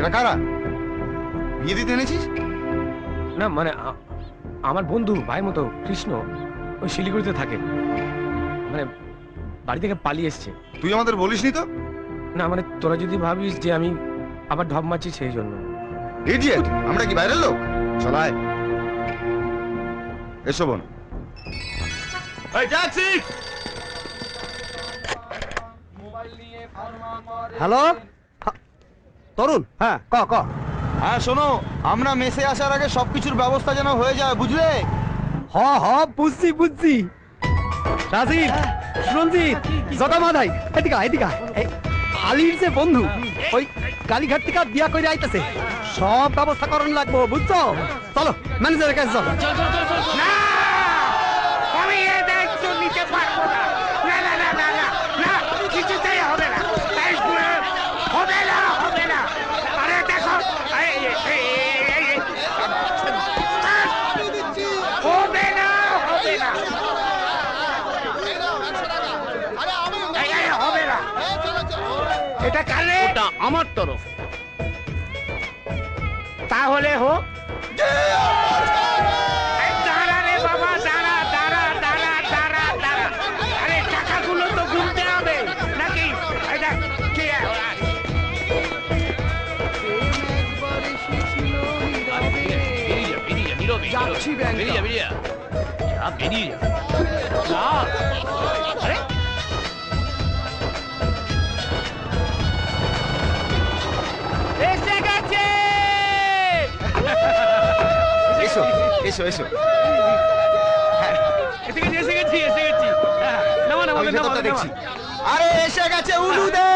ওরা কারা? বিয়ে দিতে এনেছিস? না মানে আমার বন্ধু ভাই মতো কৃষ্ণ, ওই শিলিগুড়িতে থাকে, মানে বাড়ি থেকে পালিয়ে এসছে। তুই আমাদের বলিসনি তো? না মানে তোরা যদি ভাবিস যে আমি আবার ঢপ মারছি সেই জন্য। ইডিয়েট, আমরা কি বাইরের লোক? চলায় এসো বোন। এই ট্যাক্সি! হ্যালো তরুণ, হ্যাঁ ক ক। হ্যাঁ শোনো, আমরা মেসে আসার আগে সবকিছুর ব্যবস্থা যেন হয়ে যায়, বুঝলে? হ হ বুঝছি বুঝছি। রাজীব, সুরঞ্জিত, জটা মাধাই, এদিকে এদিকে। আলির যে বন্ধু, ওই কালীঘাট থেকে বিয়া করে আইতেছে, সব ব্যবস্থা করণ লাগবো, বুঝছো? চলো ম্যানেজারের কাছে চলো। না, আমি এই দায়িত্ব নিতে পারবো না। না না না না না না, কিছুতেই হবে না, হবে না, হবে না। আরে দেখো, হবে না, হবে না, হবে না। এটা কালে আমার তরফ, তাহলে হোক। দাঁড়া রে বাবা, দাঁড়া দাঁড়া দাঁড়া দাঁড়া দাঁড়া। আরে টাকাগুলো তো গুনতে হবে নাকি? যাচ্ছি এসে গেছে। এসো এসো এসো। এসে গেছি, এসে গেছি, এসে গেছি। নামা নামা আমি নামা ভেতরটা নামা। দেখছি। আরে এসে গেছে উলুদে।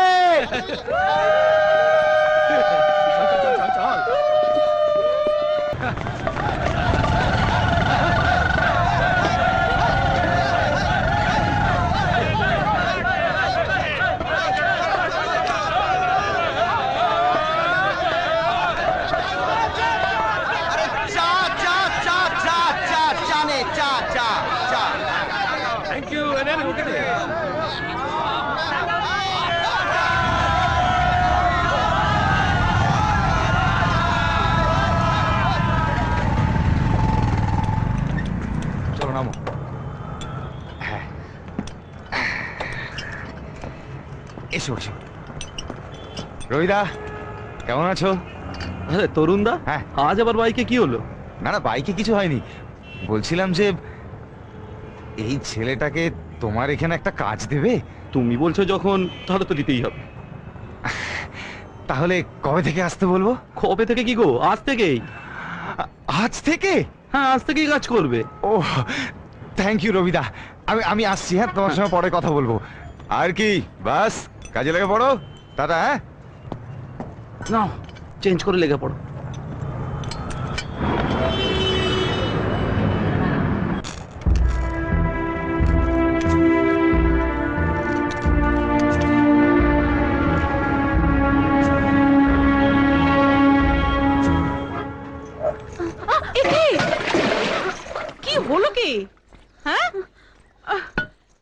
চা চা চা চা চা চা নে চা চা চা। Thank you. ওকে দে। চলো নামো। এসো এসো। রবিদা, কেমন আছো? আরে তরুণ দা, হ্যাঁ। আজ আবার বাইকে কি হলো? না না, বাইকে কিছু হয়নি। বলছিলাম যে এই ছেলেটাকে তোমার এখানে একটা কাজ দেবে। তুমি বলছো যখন, তাহলে তো দিতেই হবে। তাহলে কবে থেকে আসতে বলবো? কবে থেকে কি গো? আজ থেকেই। আজ থেকে? হ্যাঁ, আজ থেকেই কাজ করবে। ও থ্যাংক ইউ রবিদা। আমি আসছি, হ্যাঁ তোমার সঙ্গে পরে কথা বলবো। আর কি, বাস কাজে লেগে পড়ো। টাটা। হ্যাঁ নাও, চেঞ্জ করে লেগে পড়ো। কি হলো কি? হ্যাঁ,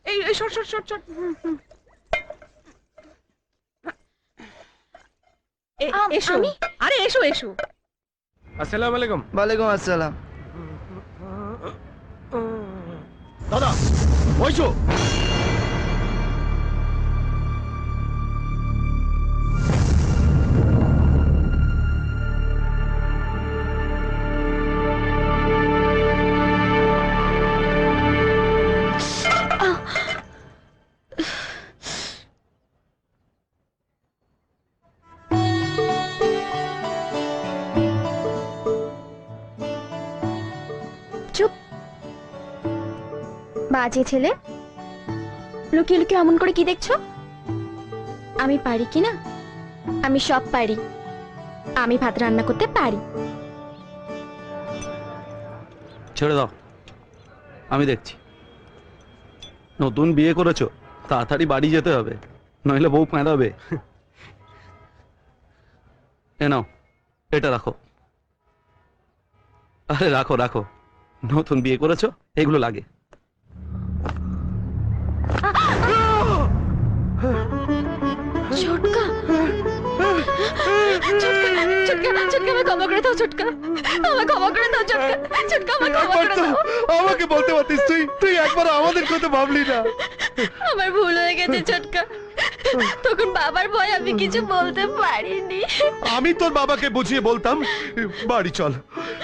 এই শর্ট শর্ট শর্ট শর্ট। এসো, আরে এসো এসো। আসসালামু আলাইকুম। ওয়ালাইকুম আসসালাম। দাদা বইছো। চুপ, বাজে ছেলে। লুকিয়ে লুকিয়ে অমন করে কি দেখছো? আমি পারি কি না? আমি সব পারি। আমি ভাত রান্না করতে পারি। ছেড়ে দাও, আমি দেখছি। নতুন বিয়ে করেছো, তাড়াতাড়ি বাড়ি যেতে হবে, নইলে বউ পেঁদাবে। এ নাও, এটা রাখো। আরে রাখো রাখো, নতুন বিয়ে করেছো, এগুলো লাগে। ছোটকা, ছোটকা, আমায় ক্ষমা করে দাও ছোটকা, আমায় ক্ষমা করে দাও ছোটকা, ছোটকা আমায় ক্ষমা একবার করে তো দাও। আমাকে বলতে পারতিস, তুই একবার আমাদের কথা ভাবলি না। আমার ভুল হয়ে গেছে ছোটকা, তখন বাবার ভয় আমি কিছু বলতে পারিনি। আমি তোর বাবাকে বুঝিয়ে বলতাম, বাড়ি চল,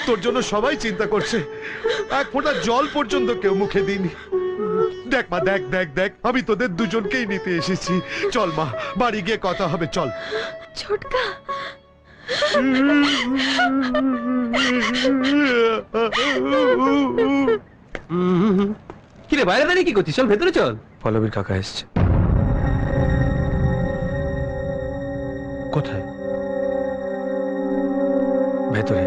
তোর জন্য সবাই চিন্তা করছে, এক ফোঁটা জল পর্যন্ত কেউ মুখে দিইনি। দেখ মা, দেখ দেখ দেখ, আমি তোদের দুজনকেই নিতে এসেছি। চল মা, বাড়ি গিয়ে কথা হবে, চল। ছোটকা কিরে বাইরে দাঁড়িয়ে কি করছিস? চল ভেতরে চল। পল্লবীর কাকা এসছে। কোথায়? ভেতরে।